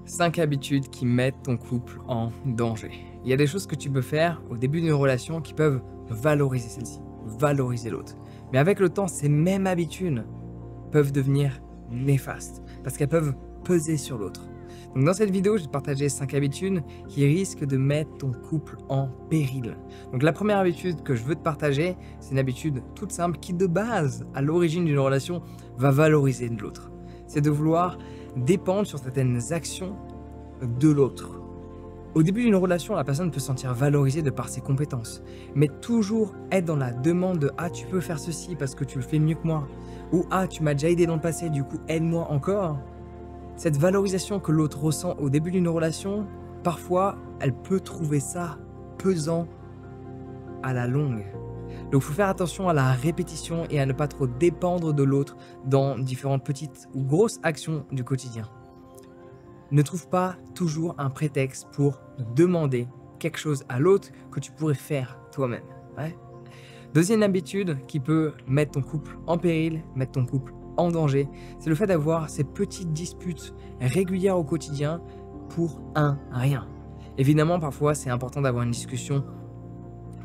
5 habitudes qui mettent ton couple en danger. Il y a des choses que tu peux faire au début d'une relation qui peuvent valoriser celle-ci, valoriser l'autre. Mais avec le temps, ces mêmes habitudes peuvent devenir néfastes parce qu'elles peuvent peser sur l'autre. Donc dans cette vidéo, je vais te partager 5 habitudes qui risquent de mettre ton couple en péril. Donc la première habitude que je veux te partager, c'est une habitude toute simple qui de base, à l'origine d'une relation, va valoriser de l'autre. C'est de vouloir dépendre sur certaines actions de l'autre. Au début d'une relation, la personne peut se sentir valorisée de par ses compétences, mais toujours être dans la demande de « Ah, tu peux faire ceci parce que tu le fais mieux que moi » ou « Ah, tu m'as déjà aidé dans le passé, du coup aide-moi encore ». Cette valorisation que l'autre ressent au début d'une relation, parfois, elle peut trouver ça pesant à la longue. Donc il faut faire attention à la répétition et à ne pas trop dépendre de l'autre dans différentes petites ou grosses actions du quotidien. Ne trouve pas toujours un prétexte pour demander quelque chose à l'autre que tu pourrais faire toi-même. Ouais. Deuxième habitude qui peut mettre ton couple en péril, mettre ton couple en danger, c'est le fait d'avoir ces petites disputes régulières au quotidien pour un rien. Évidemment, parfois, c'est important d'avoir une discussion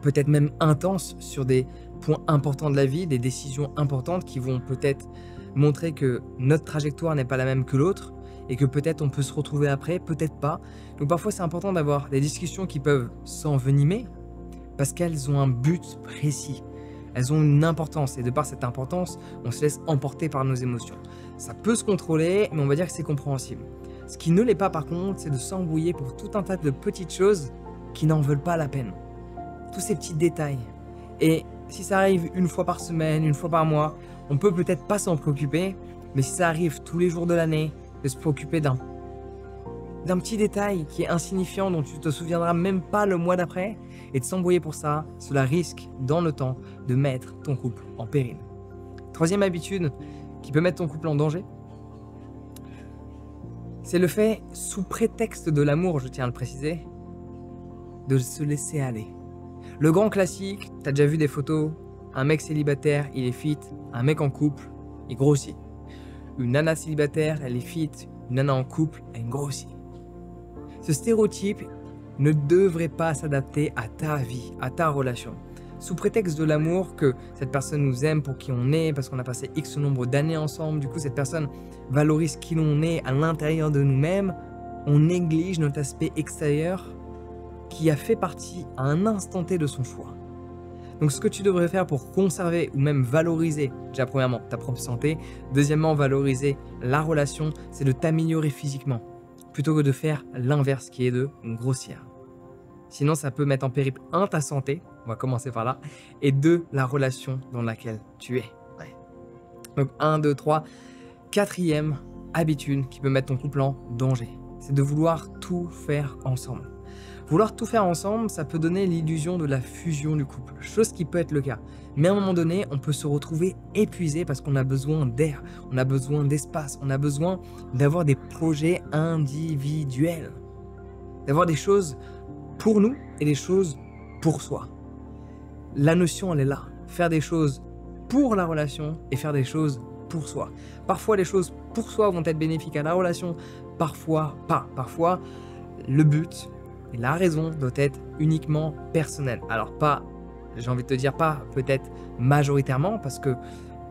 peut-être même intense sur des points importants de la vie, des décisions importantes qui vont peut-être montrer que notre trajectoire n'est pas la même que l'autre et que peut-être on peut se retrouver après, peut-être pas. Donc parfois c'est important d'avoir des discussions qui peuvent s'envenimer parce qu'elles ont un but précis. Elles ont une importance et de par cette importance, on se laisse emporter par nos émotions. Ça peut se contrôler, mais on va dire que c'est compréhensible. Ce qui ne l'est pas par contre, c'est de s'embrouiller pour tout un tas de petites choses qui n'en veulent pas la peine. Tous ces petits détails. Et si ça arrive une fois par semaine, une fois par mois, on peut peut-être pas s'en préoccuper, mais si ça arrive tous les jours de l'année, de se préoccuper d'un petit détail qui est insignifiant dont tu te souviendras même pas le mois d'après, et de s'embrouiller pour ça, cela risque, dans le temps, de mettre ton couple en péril. Troisième habitude qui peut mettre ton couple en danger, c'est le fait, sous prétexte de l'amour, je tiens à le préciser, de se laisser aller. Le grand classique, t'as déjà vu des photos, un mec célibataire, il est fit, un mec en couple, il grossit. Une nana célibataire, elle est fit, une nana en couple, elle grossit. Ce stéréotype ne devrait pas s'adapter à ta vie, à ta relation. Sous prétexte de l'amour, que cette personne nous aime pour qui on est, parce qu'on a passé X nombre d'années ensemble, du coup cette personne valorise qui l'on est à l'intérieur de nous-mêmes, on néglige notre aspect extérieur qui a fait partie à un instant T de son choix. Donc ce que tu devrais faire pour conserver ou même valoriser, déjà premièrement ta propre santé, deuxièmement valoriser la relation, c'est de t'améliorer physiquement, plutôt que de faire l'inverse qui est de grossir. Sinon ça peut mettre en péril ta santé, on va commencer par là, et la relation dans laquelle tu es. Ouais. Donc 1, 2, 3, quatrième habitude qui peut mettre ton couple en danger, c'est de vouloir tout faire ensemble. Vouloir tout faire ensemble, ça peut donner l'illusion de la fusion du couple, chose qui peut être le cas. Mais à un moment donné, on peut se retrouver épuisé parce qu'on a besoin d'air, on a besoin d'espace, on a besoin d'avoir des projets individuels, d'avoir des choses pour nous et des choses pour soi. La notion, elle est là. Faire des choses pour la relation et faire des choses pour soi. Parfois, les choses pour soi vont être bénéfiques à la relation, parfois pas. Parfois, le but et la raison doit être uniquement personnelle. Alors pas, j'ai envie de te dire pas peut-être majoritairement, parce que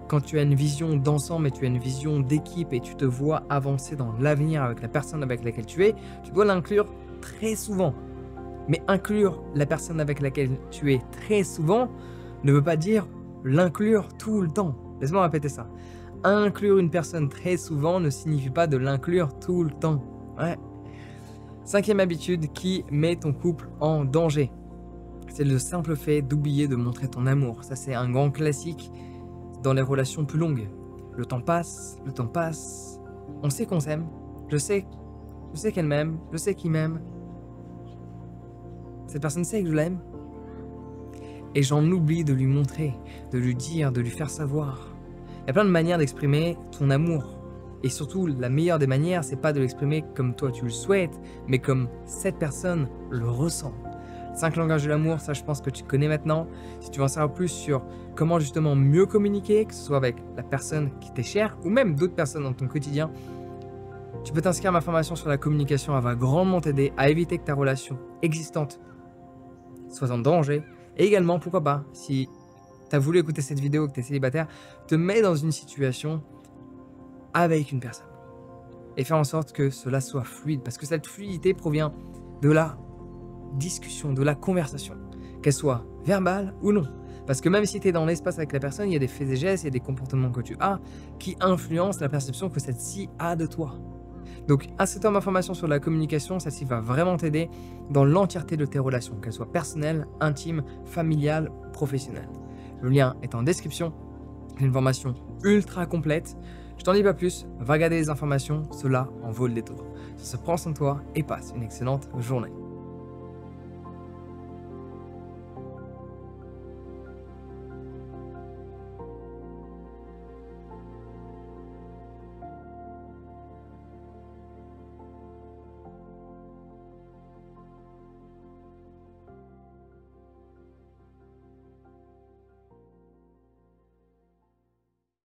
quand tu as une vision d'ensemble et tu as une vision d'équipe et tu te vois avancer dans l'avenir avec la personne avec laquelle tu es, tu dois l'inclure très souvent. Mais inclure la personne avec laquelle tu es très souvent ne veut pas dire l'inclure tout le temps. Laisse-moi répéter ça. Inclure une personne très souvent ne signifie pas de l'inclure tout le temps. Ouais. Cinquième habitude qui met ton couple en danger, c'est le simple fait d'oublier de montrer ton amour. Ça, c'est un grand classique dans les relations plus longues. Le temps passe, on sait qu'on s'aime, je sais qu'elle m'aime, je sais qu'il m'aime. Cette personne sait que je l'aime. Et j'en oublie de lui montrer, de lui dire, de lui faire savoir. Il y a plein de manières d'exprimer ton amour. Et surtout, la meilleure des manières, c'est pas de l'exprimer comme toi tu le souhaites, mais comme cette personne le ressent. 5 langages de l'amour, ça je pense que tu connais maintenant. Si tu veux en savoir plus sur comment justement mieux communiquer, que ce soit avec la personne qui t'est chère, ou même d'autres personnes dans ton quotidien, Tu peux t'inscrire à ma formation sur la communication, elle va grandement t'aider à éviter que ta relation existante soit en danger. Et également, pourquoi pas, si tu as voulu écouter cette vidéo, que tu es célibataire, te mets dans une situation avec une personne. Et faire en sorte que cela soit fluide. Parce que cette fluidité provient de la discussion, de la conversation. Qu'elle soit verbale ou non. Parce que même si tu es dans l'espace avec la personne, il y a des faits et gestes, il y a des comportements que tu as qui influencent la perception que celle-ci a de toi. Donc, inscris-toi à ma formation sur la communication, celle-ci va vraiment t'aider dans l'entièreté de tes relations, qu'elles soient personnelles, intimes, familiales, professionnelles. Le lien est en description. C'est une formation ultra complète. Je t'en dis pas plus, va regarder les informations, cela en vaut le détour. Ça se prend soin de toi et passe une excellente journée.